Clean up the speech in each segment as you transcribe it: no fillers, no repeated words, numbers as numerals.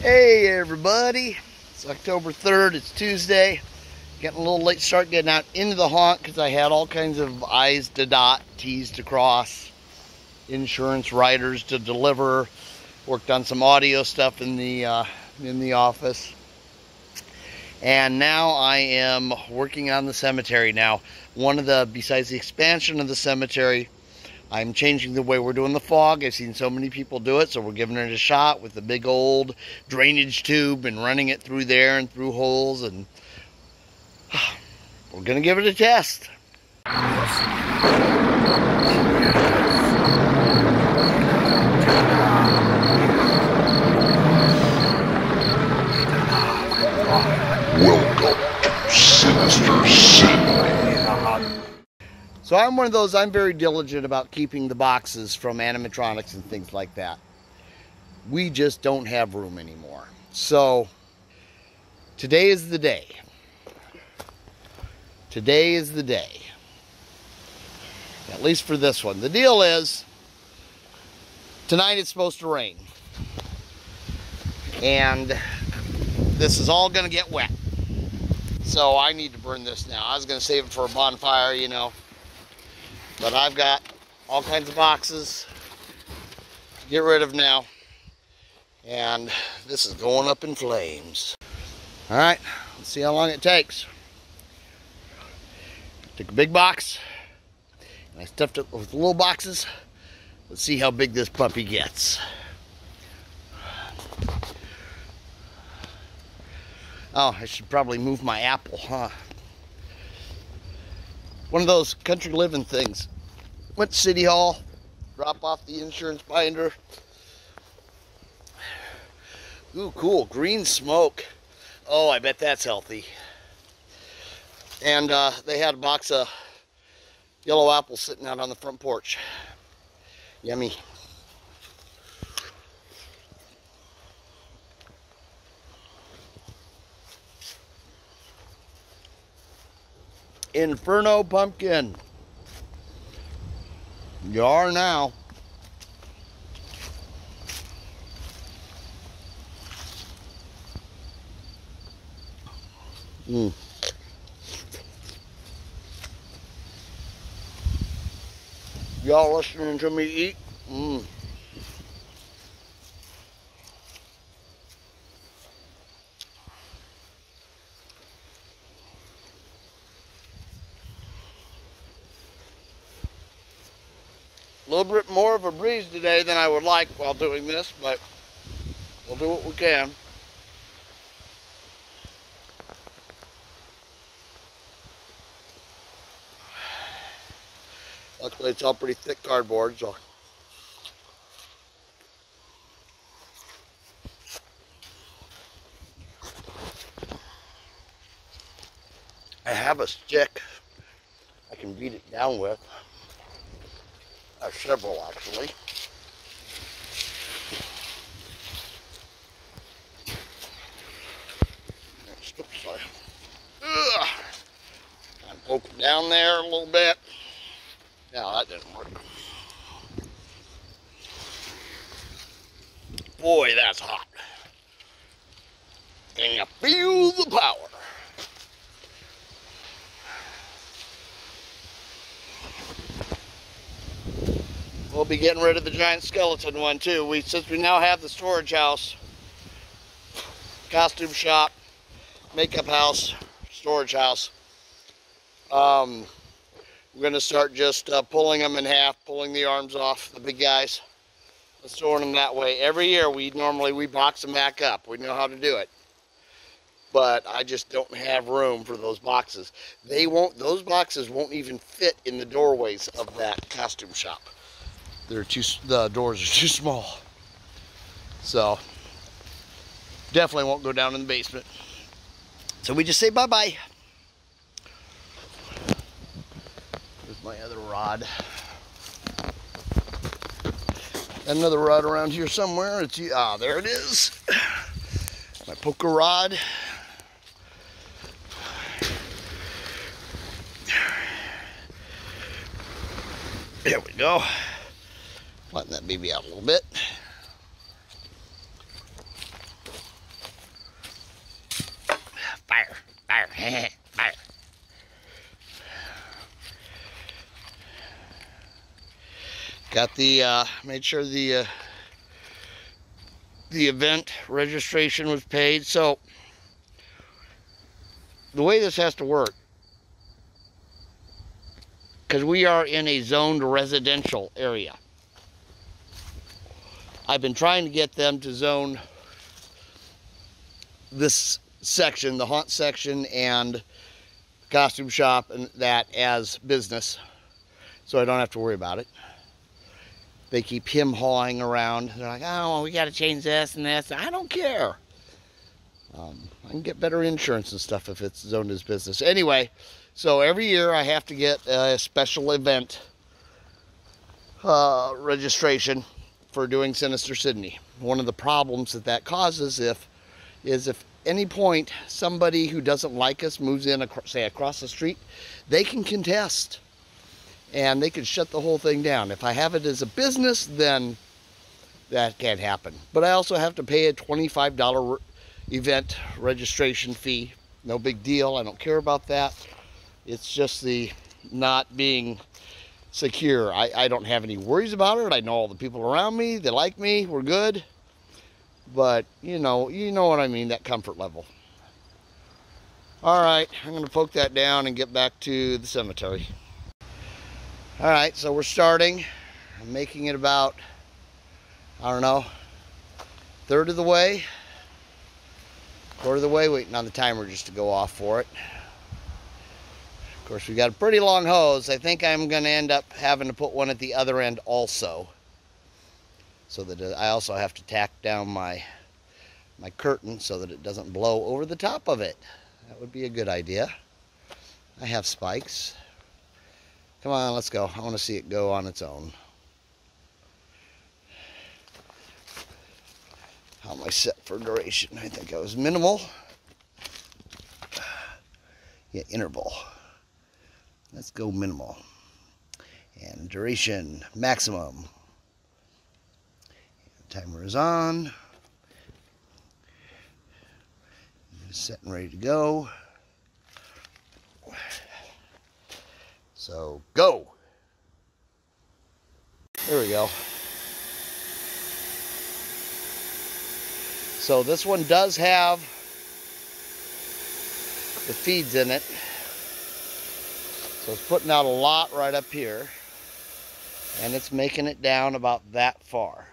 Hey everybody, it's October 3rd, it's Tuesday. Getting a little late start getting out into the haunt because I had all kinds of I's to dot, T's to cross, insurance writers to deliver, worked on some audio stuff in the office. And now I am working on the cemetery now. Besides the expansion of the cemetery, I'm changing the way we're doing the fog. I've seen so many people do it, so we're giving it a shot with the big old drainage tube and running it through there and through holes, and we're gonna give it a test. Welcome to Sinister Sidney. So I'm one of those, I'm very diligent about keeping the boxes from animatronics and things like that. We just don't have room anymore. So today is the day. Today is the day. At least for this one. The deal is, tonight it's supposed to rain. And this is all gonna get wet. So I need to burn this now. I was gonna save it for a bonfire, you know. But I've got all kinds of boxes to get rid of now. And this is going up in flames. All right, let's see how long it takes. Took a big box, and I stuffed it with little boxes. Let's see how big this puppy gets. Oh, I should probably move my apple, huh? One of those country living things. Went to City Hall, drop off the insurance binder. Ooh, cool, green smoke. Oh, I bet that's healthy. And they had a box of yellow apples sitting out on the front porch. Yummy. Inferno pumpkin. You are now. Y'all listening to me eat? A little bit more of a breeze today than I would like while doing this, but we'll do what we can. Luckily it's all pretty thick cardboard, so. I have a stick I can beat it down with. Several actually. And poke it down there a little bit. No, that didn't work. Boy, that's hot. Can you feel the power? We'll be getting rid of the giant skeleton one too. Since we now have the storage house, costume shop, makeup house, storage house, we're gonna start just pulling them in half, pulling the arms off, the big guys, and storing them that way. Every year we box them back up. We know how to do it. But I just don't have room for those boxes. Those boxes won't even fit in the doorways of that costume shop. The doors are too small. So definitely won't go down in the basement. So we just say bye-bye. There's my other rod. Another rod around here somewhere. There it is. My poker rod. There we go. Flatten that baby out a little bit. Got the, made sure the event registration was paid. So the way this has to work, because we are in a zoned residential area, I've been trying to get them to zone this section, the haunt section and costume shop, and that as business, so I don't have to worry about it. They keep him hawing around. They're like, oh, we got to change this and this. I don't care. I can get better insurance and stuff if it's zoned as business. Anyway, so every year I have to get a special event registration for doing Sinister Sidney. One of the problems that causes is if any point somebody who doesn't like us moves in, say across the street, they can contest and they can shut the whole thing down. If I have it as a business, then that can't happen. But I also have to pay a $25 event registration fee. No big deal. I don't care about that. It's just the not being secure. I don't have any worries about it. I know all the people around me. They like me. We're good. But you know what I mean, that comfort level. All right, I'm going to poke that down and get back to the cemetery. All right, so we're starting. I'm making it about, I don't know, third of the way, quarter of the way, waiting on the timer just to go off for it. Of course, we got a pretty long hose. I think I'm going to end up having to put one at the other end also, so that I also have to tack down my curtain so that it doesn't blow over the top of it. That would be a good idea. I have spikes. Come on, let's go. I want to see it go on its own. How am I set for duration? I think I was minimal. Yeah, interval. Let's go minimal. And duration, maximum. Timer is on. Set and ready to go. So go. There we go. So this one does have the feeds in it. So it's putting out a lot right up here, and it's making it down about that far.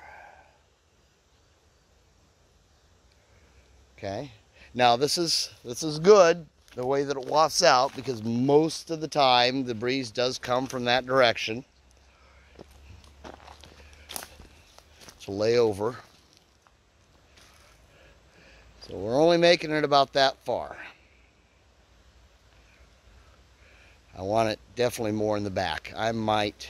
Okay. Now this is good, the way that it wafts out, because most of the time the breeze does come from that direction. So lay over. So we're only making it about that far. I want it definitely more in the back. I might.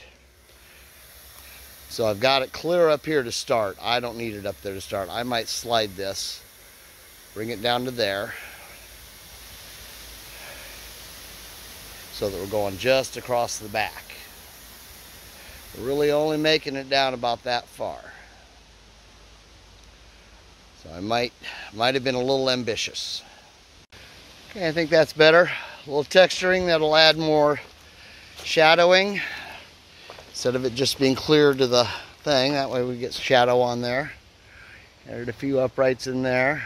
So I've got it clear up here to start. I don't need it up there to start. I might slide this, bring it down to there, so that we're going just across the back. We're really only making it down about that far. So I might have been a little ambitious. Okay, I think that's better. A little texturing, that'll add more shadowing instead of it just being clear to the thing. That way we get shadow on there. Added a few uprights in there.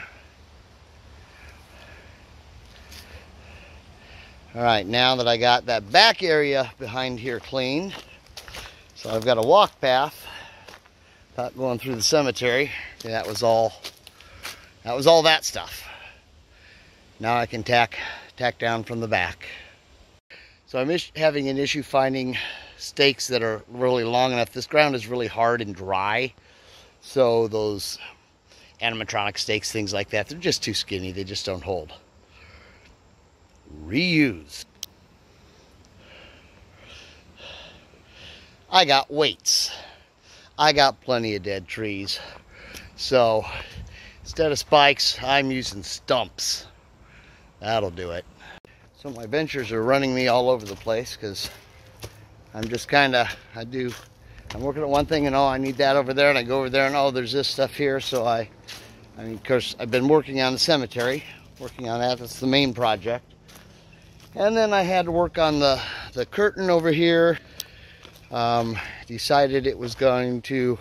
All right, now that I got that back area behind here clean, so I've got a walk path without going through the cemetery. Okay, that was all that stuff. Now I can tack down from the back. So I'm having an issue finding stakes that are really long enough. This ground is really hard and dry, so those animatronic stakes, things like that, they're just too skinny. They just don't hold. Reuse. I got weights. I got plenty of dead trees. So instead of spikes, I'm using stumps. That'll do it. So my ventures are running me all over the place because I'm just I'm working at one thing and oh, I need that over there, and I go over there and oh, there's this stuff here. So I mean, of course, I've been working on the cemetery, working on that. That's the main project. And then I had to work on the curtain over here. Decided it was going to,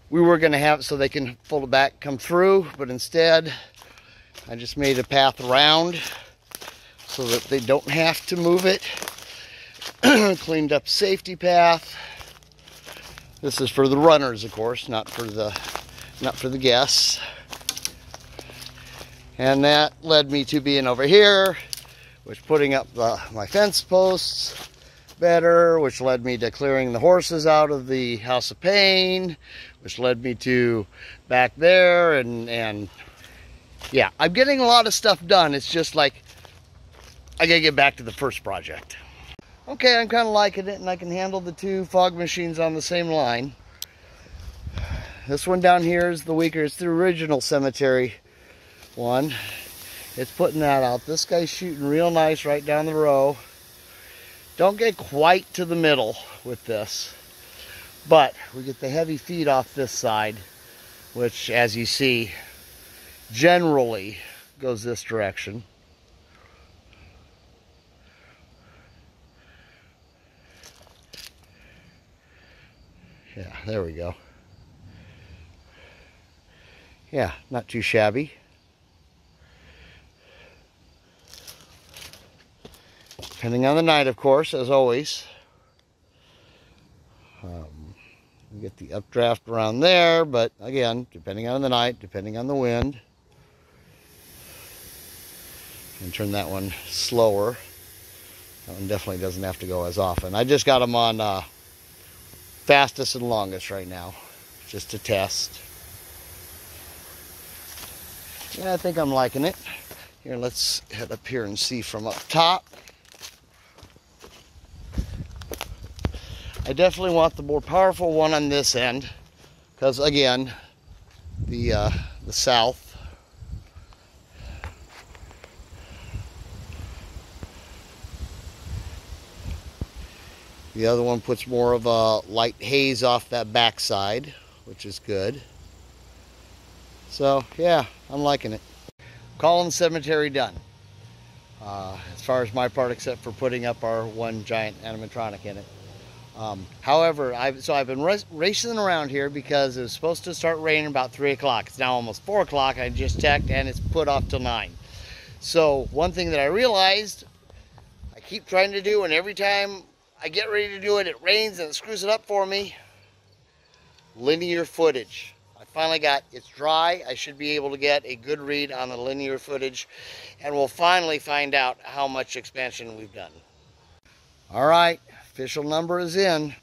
we were going to have it so they can fold it back, come through, but instead I just made a path around so that they don't have to move it. Cleaned up safety path. This is for the runners, of course, not for the guests. And that led me to being over here, which putting up my fence posts better, which led me to clearing the horses out of the House of Pain, which led me to back there, and yeah, I'm getting a lot of stuff done. It's just like I gotta get back to the first project. Okay, I'm kind of liking it, and I can handle the two fog machines on the same line. This one down here is the weaker. It's the original cemetery one. It's putting that out. This guy's shooting real nice right down the row. Don't get quite to the middle with this, but we get the heavy feed off this side, which, as you see, generally goes this direction. Yeah, there we go. Yeah, not too shabby. Depending on the night, of course, as always. We get the updraft around there, but again, depending on the night, depending on the wind. And turn that one slower. That one definitely doesn't have to go as often. I just got them on fastest and longest right now, just to test. Yeah, I think I'm liking it. Here, let's head up here and see from up top. I definitely want the more powerful one on this end, because again, the south. The other one puts more of a light haze off that backside, which is good. So yeah, I'm liking it. Calling the cemetery done. As far as my part, except for putting up our one giant animatronic in it. However, I've been racing around here because it was supposed to start raining about 3 o'clock. It's now almost 4 o'clock. I just checked, and it's put off till 9. So one thing that I realized I keep trying to do, and every time I get ready to do it, it rains and it screws it up for me. Linear footage. I finally got, it's dry. I should be able to get a good read on the linear footage, and we'll finally find out how much expansion we've done. All right, official number is in.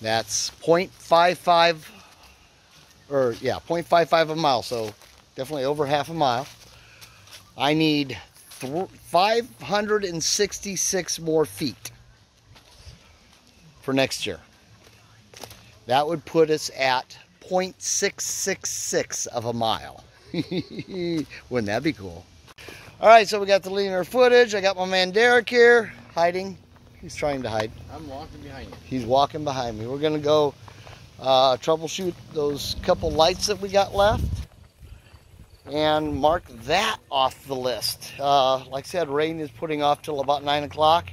That's 0.55, or yeah, 0.55 a mile, so definitely over half a mile. I need 566 more feet for next year. That would put us at 0.666 of a mile. Wouldn't that be cool? All right, so we got the linear footage. I got my man Derek here hiding. He's trying to hide. I'm walking behind you. He's walking behind me. We're gonna go troubleshoot those couple lights that we got left and mark that off the list. Like I said, rain is putting off till about 9 o'clock.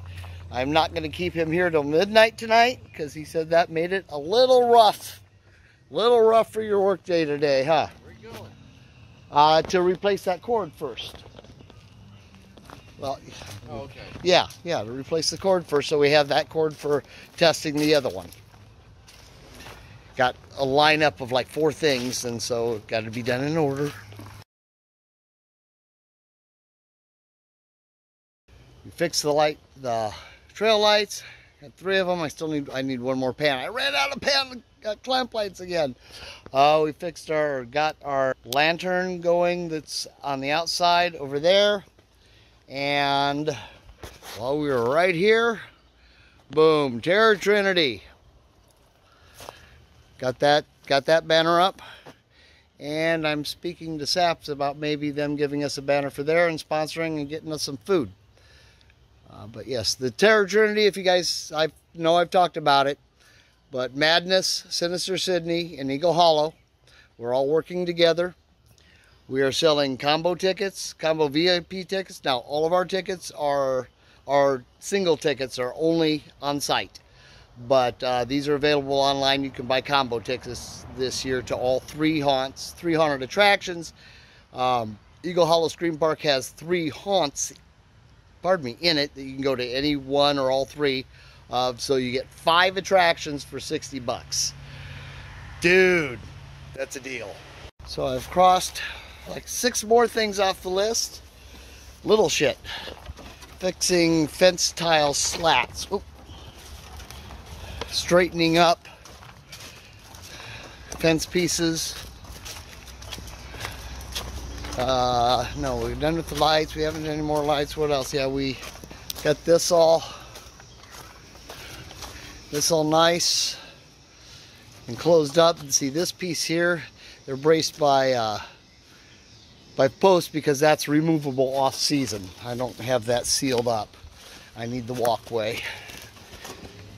I'm not going to keep him here till midnight tonight because he said that made it a little rough. Little rough for your work day today, huh? Where are you going? To replace that cord first. Well, oh, okay. Yeah, to replace the cord first, so we have that cord for testing the other one. Got a lineup of like 4 things, and so got to be done in order. We fixed the trail lights. Got 3 of them. I need one more pan. I ran out of clamp lights again. We got our lantern going that's on the outside over there. And while we were right here, boom, Terror Trinity. Got that banner up. And I'm speaking to Saps about maybe them giving us a banner for there and sponsoring and getting us some food. But yes, the Terror Trinity, if you guys, I know I've talked about it, but Madness, Sinister Sidney, and Eagle Hollow, we're all working together. We are selling combo tickets, combo VIP tickets. Now, all of our tickets are single tickets, are only on site. But these are available online. You can buy combo tickets this year to all 3 haunts, 3 haunted attractions. Eagle Hollow Scream Park has 3 haunts, in it that you can go to any one or all 3. So you get 5 attractions for $60. Dude, that's a deal. So I've crossed like 6 more things off the list. Little shit. Fixing fence tile slats. Oop. Straightening up fence pieces. No, we're done with the lights. We haven't done any more lights. What else? Yeah, we got this all nice and closed up. And see this piece here, they're braced by posts because that's removable off season. I don't have that sealed up. I need the walkway.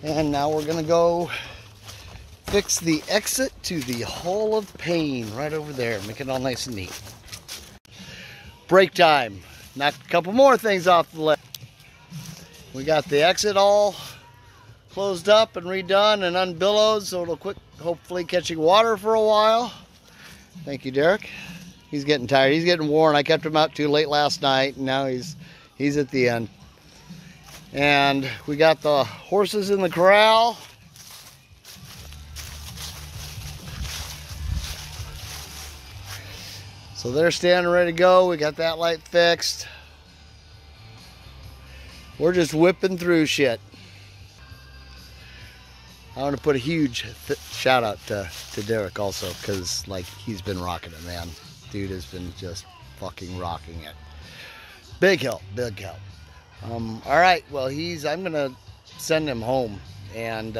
And now we're gonna go fix the exit to the Hall of Pain right over there. Make it all nice and neat. Break time. Knock a couple more things off the list. We got the exit all closed up and redone and unbillowed, so it'll quit hopefully catching water for a while. Thank you, Derek. He's getting tired. He's getting worn. I kept him out too late last night, and now he's at the end. And we got the horses in the corral. So they're standing ready to go. We got that light fixed. We're just whipping through shit. I want to put a huge shout out to Derek also, because like he's been rocking it, man. Dude has been just fucking rocking it. Big help, big help. All right, well I'm gonna send him home and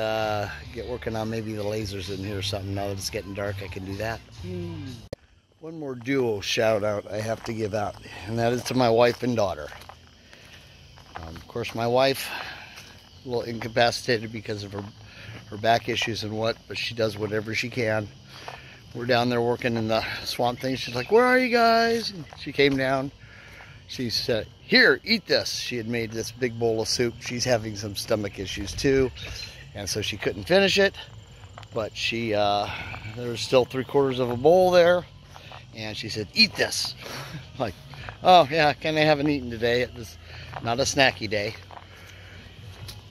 get working on maybe the lasers in here or something. Now that it's getting dark, I can do that. One more duo shout out I have to give out, and that is to my wife and daughter. Of course, my wife, a little incapacitated because of her back issues and but she does whatever she can. We're down there working in the swamp thing. She's like, "Where are you guys?" And she came down. She said, "Here, eat this." She had made this big bowl of soup. She's having some stomach issues too, and so she couldn't finish it. But there was still 3/4 of a bowl there, and she said, "Eat this." Like, oh yeah, I haven't eaten today. It was not a snacky day.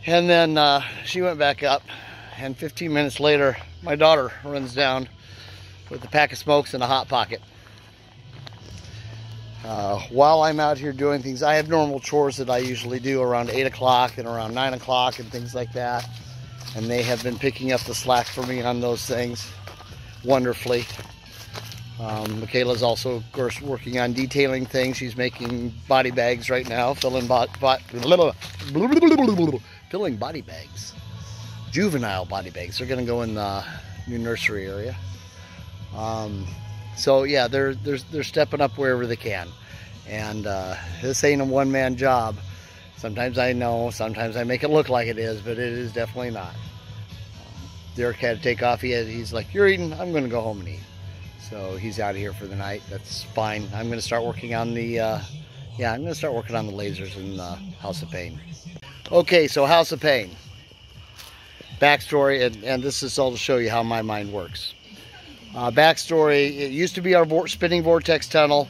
And then she went back up, and 15 minutes later, my daughter runs down with a pack of smokes and a Hot Pocket. While I'm out here doing things, I have normal chores that I usually do around 8 o'clock and around 9 o'clock and things like that. And they have been picking up the slack for me on those things wonderfully. Michaela's also, of course, working on detailing things. She's making body bags right now, filling body bags. Juvenile body bags. They're going to go in the new nursery area. So yeah, they're stepping up wherever they can, and this ain't a one-man job. Sometimes I know, sometimes I make it look like it is, but it is definitely not. Derek had to take off. He's like, "You're eating, I'm going to go home and eat." So he's out of here for the night. That's fine. I'm going to start working on the I'm going to start working on the lasers in the House of Pain. Okay, so House of Pain. Backstory, and this is all to show you how my mind works. Backstory, it used to be our spinning vortex tunnel.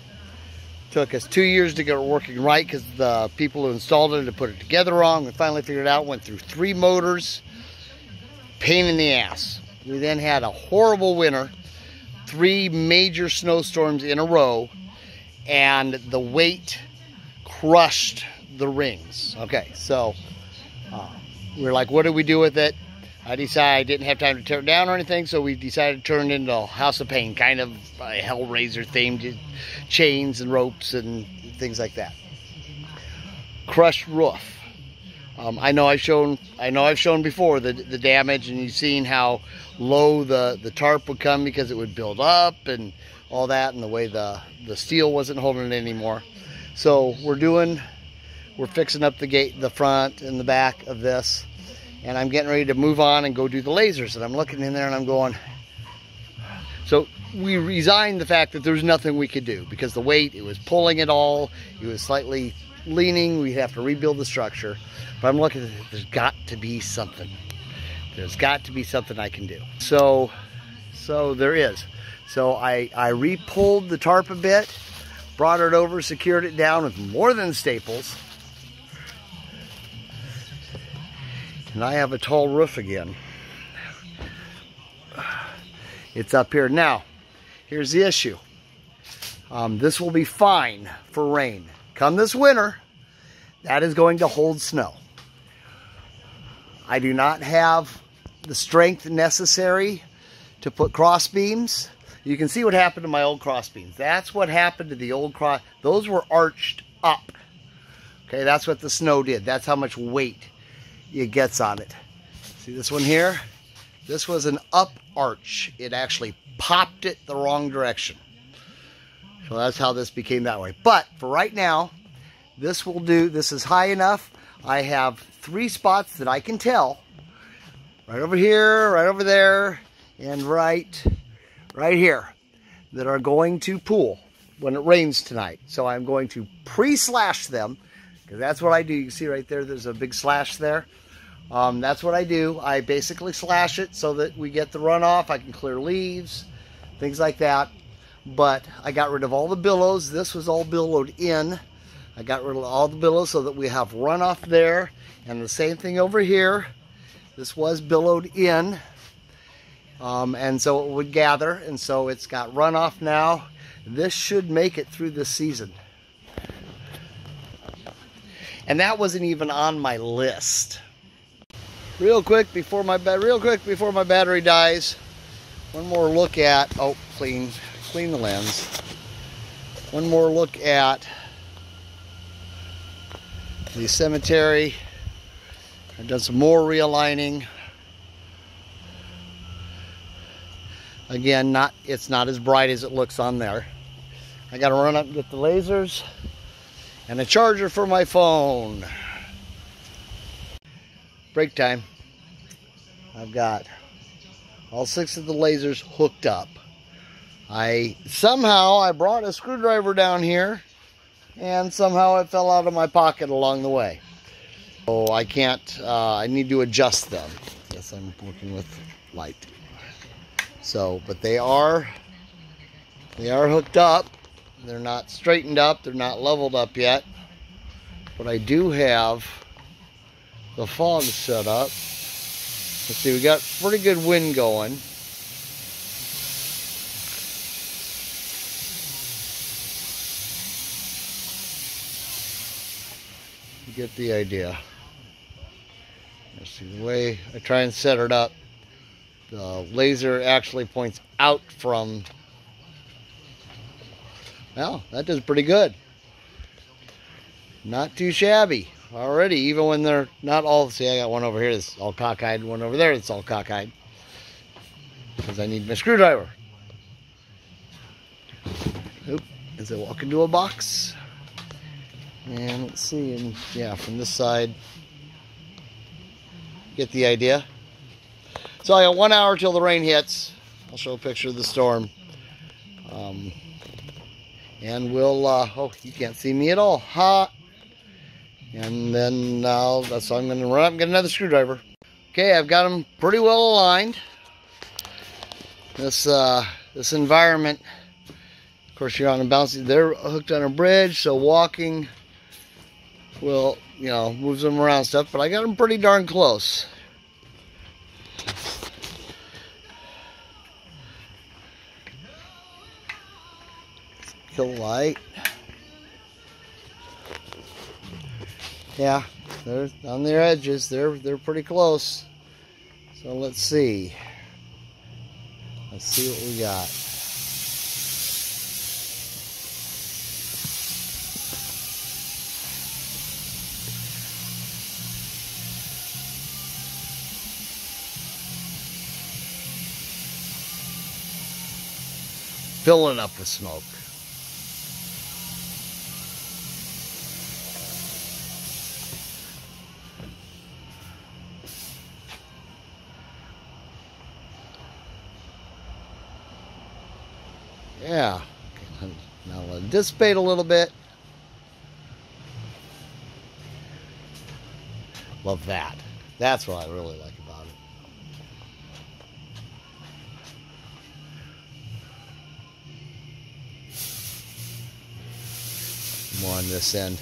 Took us 2 years to get it working right because the people who installed it had put it together wrong. We finally figured it out, went through 3 motors. Pain in the ass. We then had a horrible winter, 3 major snowstorms in a row, and the weight crushed the rings. Okay, so we were like, what do we do with it? I decided I didn't have time to tear it down or anything, so we decided to turn it into a House of Pain, kind of a Hellraiser themed, chains and ropes and things like that. Crushed roof. I know I've shown before the damage, and you've seen how low the tarp would come because it would build up and all that, and the way the steel wasn't holding it anymore. So we're fixing up the gate, the front and the back of this. And I'm getting ready to move on and go do the lasers. And I'm looking in there and I'm going, So we resigned the fact that there's nothing we could do because the weight, it was pulling it all, it was slightly leaning, we'd have to rebuild the structure. But I'm looking at it, there's got to be something. There's got to be something I can do. So there is. So I re-pulled the tarp a bit, brought it over, secured it down with more than staples. And I have a tall roof again. It's up here. Now, here's the issue. This will be fine for rain. Come this winter, that is going to hold snow. I do not have the strength necessary to put cross beams. You can see what happened to my old cross beams. That's what happened to the old cross. Those were arched up. Okay, that's what the snow did. That's how much weight it gets on it. See this one here? This was an up arch. It actually popped it the wrong direction. So that's how this became that way. But for right now, this will do. This is high enough. I have 3 spots that I can tell. Right over here, right over there, and right here that are going to pool when it rains tonight. So I'm going to pre-slash them because that's what I do. You can see right there, there's a big slash there. That's what I do. I basically slash it so that we get the runoff. I can clear leaves, things like that. But I got rid of all the billows. This was all billowed in. I got rid of all the billows so that we have runoff there. And the same thing over here. This was billowed in. And so it would gather. And so it's got runoff now. This should make it through this season. And that wasn't even on my list. Real quick before my battery dies, one more look at, oh, clean the lens. One more look at the cemetery. I've done some more realigning. Again, it's not as bright as it looks on there. I got to run up and get the lasers and a charger for my phone. Break time. I've got all 6 of the lasers hooked up. Somehow I brought a screwdriver down here and somehow it fell out of my pocket along the way. So I can't, I need to adjust them. Yes, I'm working with light. So, but they are hooked up. They're not straightened up. They're not leveled up yet. But I do have the fog set up. Let's see, we got pretty good wind going. You get the idea. Let's see, the way I try and set it up, the laser actually points out from, well, that does pretty good. Not too shabby already, even when they're not all, see, I got one over here that's all cockeyed, one over there that's all cockeyed, because I need my screwdriver. Oop, as I walk into a box. And let's see, and yeah, from this side, get the idea. So I got 1 hour till the rain hits. I'll show a picture of the storm. And we'll, oh, you can't see me at all. Ha! And then that's why I'm going to run up and get another screwdriver. Okay, I've got them pretty well aligned. This environment, of course, you're on a bouncy. They're hooked on a bridge, so walking will, you know, moves them around and stuff. But I got them pretty darn close. Kill light. Yeah, they're on their edges. They're pretty close. So let's see. Let's see what we got. Filling up with smoke. Yeah. Okay, now let it dissipate a little bit. Love that. That's what I really like about it. More on this end.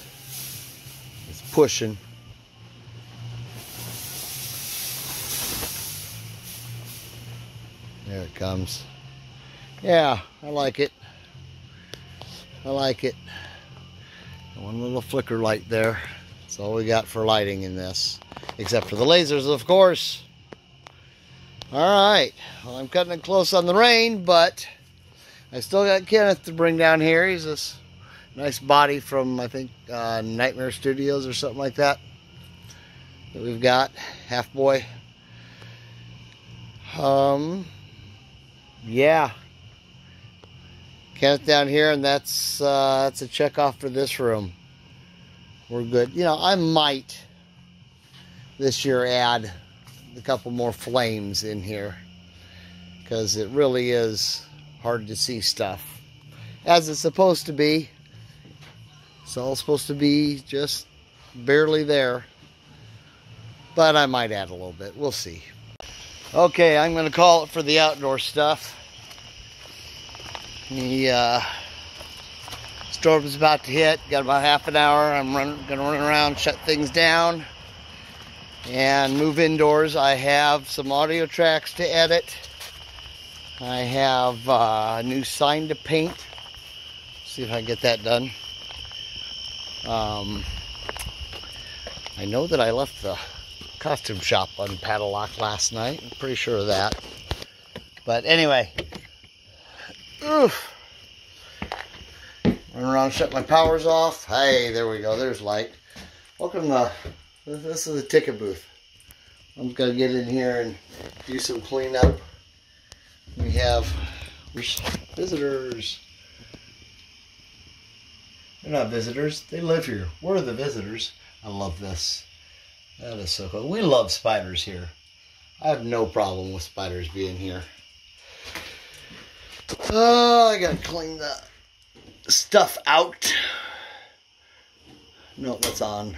It's pushing. There it comes. Yeah, I like it. I like it. One little flicker light there. That's all we got for lighting in this. Except for the lasers, of course. Alright. Well, I'm cutting it close on the rain, but I still got Kenneth to bring down here. He's this nice body from, I think, Nightmare Studios or something like that. That we've got. Half boy. Yeah. Kenneth down here, and that's a check off for this room. We're good. You know, I might this year add a couple more flames in here, because it really is hard to see stuff as it's supposed to be. It's all supposed to be just barely there, but I might add a little bit. We'll see. Okay, I'm going to call it for the outdoor stuff. The storm's about to hit. Got about half an hour. I'm going to run around, shut things down, and move indoors. I have some audio tracks to edit. I have a new sign to paint. See if I can get that done. I know that I left the costume shop unpadlocked last night. I'm pretty sure of that. But anyway. Oof. Run around, shut my powers off. Hey, there we go. There's light. Welcome to, this is a ticket booth. I'm just going to get in here and do some cleanup. We have visitors. They're not visitors. They live here. We're the visitors. I love this. That is so cool. We love spiders here. I have no problem with spiders being here. Oh, I gotta clean the stuff out. No, that's on.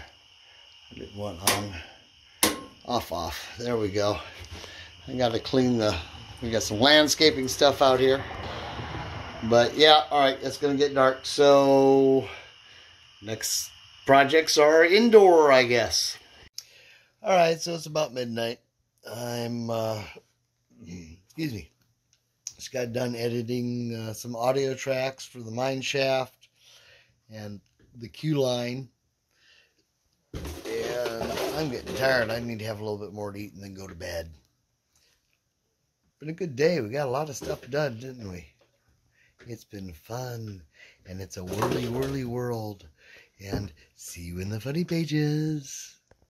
I didn't want on. Off. There we go. I gotta clean we got some landscaping stuff out here. But yeah, alright, it's gonna get dark. So, next projects are indoor, I guess. Alright, so it's about midnight. I'm, excuse me. Just got done editing some audio tracks for the mine shaft and the Q line. And I'm getting tired. I need to have a little bit more to eat and then go to bed. Been a good day. We got a lot of stuff done, didn't we? It's been fun. And it's a whirly, whirly world. And see you in the funny pages.